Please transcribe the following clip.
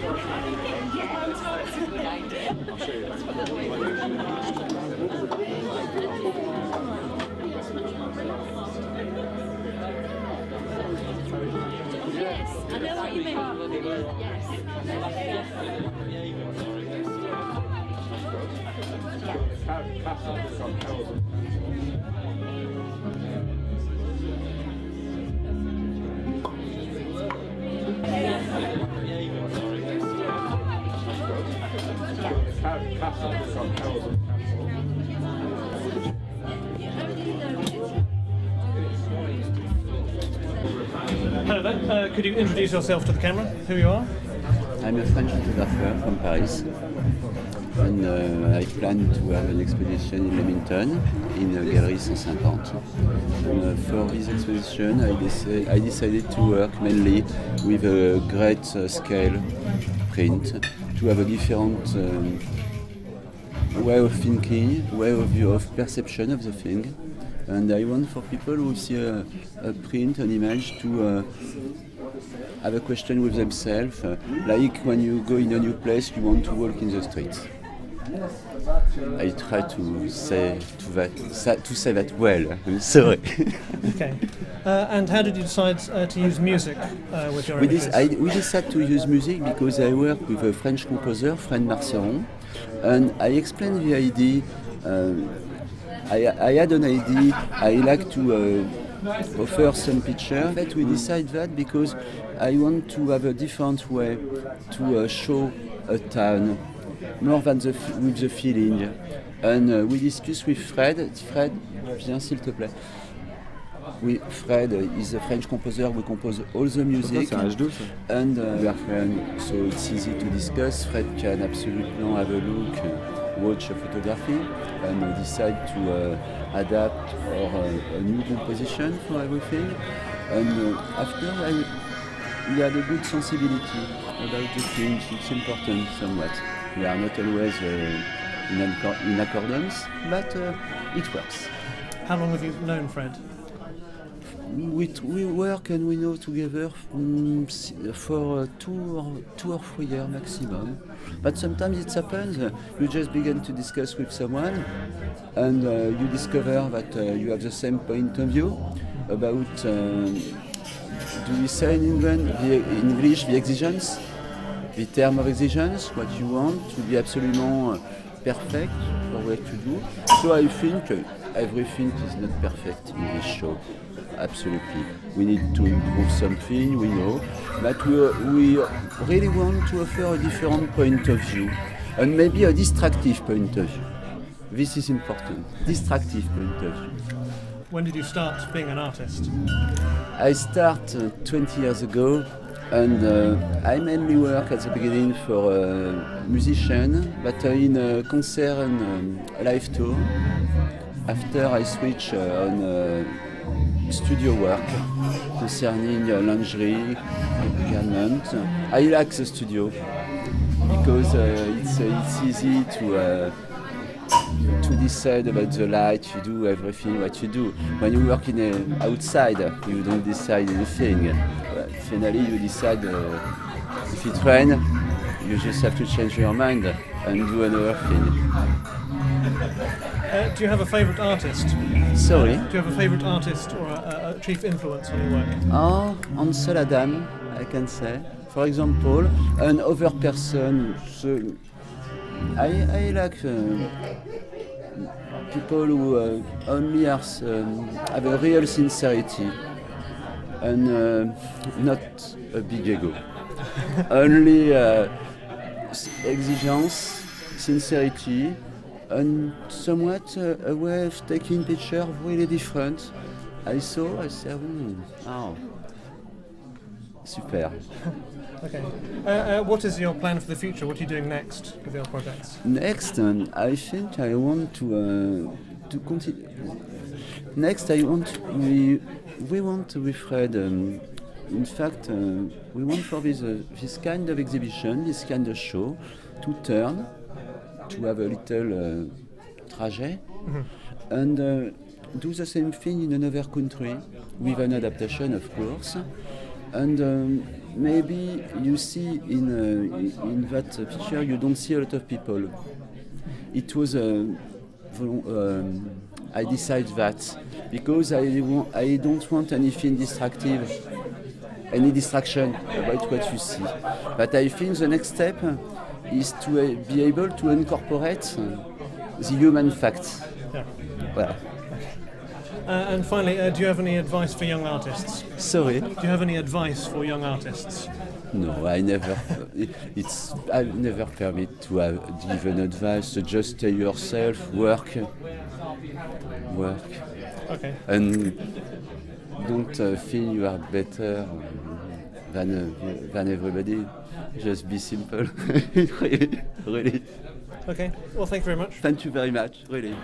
I'll show you. Yes, I know what you mean. Hello there. Could you introduce yourself to the camera? Who you are? I'm a French photographer from Paris, and I plan to have an exposition in Leamington, in Galerie 150. For this exposition, I decided to work mainly with a great scale print, to have a different way of thinking, way of perception of the thing. And I want for people who see a print, an image, to have a question with themselves, like when you go in a new place, you want to walk in the streets. I try to say that well. I'm sorry. Okay. And how did you decide to use music with your images? We decided to use music because I work with a French composer, Fred Marceron, and I explained the idea. I had an idea. I like to offer some picture. But we decided that because I want to have a different way to show a town, more than with the feeling. And we discussed with Fred. Fred, viens s'il te plaît. Fred is a French composer who composes all the music. And we are friends, so it's easy to discuss. Fred can absolutely have a look, watch a photography, and decide to adapt or a new composition for everything. And after, we had a good sensibility about the things. It's important somewhat. We are not always in accordance, but it works. How long have you known Fred? We work and we know together for 2 or 3 years maximum. But sometimes it happens, you just begin to discuss with someone and you discover that you have the same point of view about, do we say in English, the exigence? The term of exigence, what you want to be absolutely perfect for what you do. So I think everything is not perfect in this show. Absolutely. We need to improve something, we know, but we really want to offer a different point of view, and maybe a distractive point of view. This is important, distractive point of view. When did you start being an artist? I started 20 years ago, and I mainly work at the beginning for a musician, but in a concert and live tour. After I switch on studio work concerning lingerie, garment. I like the studio because it's easy to decide about the light. You do everything what you do. When you work outside, you don't decide anything. Finally, you decide if it rains, you just have to change your mind and do another thing. Do you have a favourite artist? Sorry? Do you have a favourite artist or a chief influence on your work? Oh, Ansel Adams, I can say. For example, another person. I like people who only have a real sincerity and not a big ego. Only exigence, sincerity, and somewhat a way of taking picture really different. I said, oh, super. Okay. What is your plan for the future? What are you doing next with your projects? Next, I think I want to continue. Next, we want with Fred. In fact, we want for this kind of exhibition, this kind of show, to turn, to have a little trajet, and do the same thing in another country with an adaptation, of course, And maybe you see in that picture you don't see a lot of people. It was I decided that because I don't want anything distractive, any distraction about what you see. But I think the next step is to be able to incorporate the human facts. Yeah. Well, And finally, do you have any advice for young artists? sorry. Do you have any advice for young artists? No, I never. I never permit to give an advice. So just stay yourself, work, Okay. and don't feel you are better than everybody. Just be simple. Really, really. Okay. Well, thank you very much. Thank you very much. Really.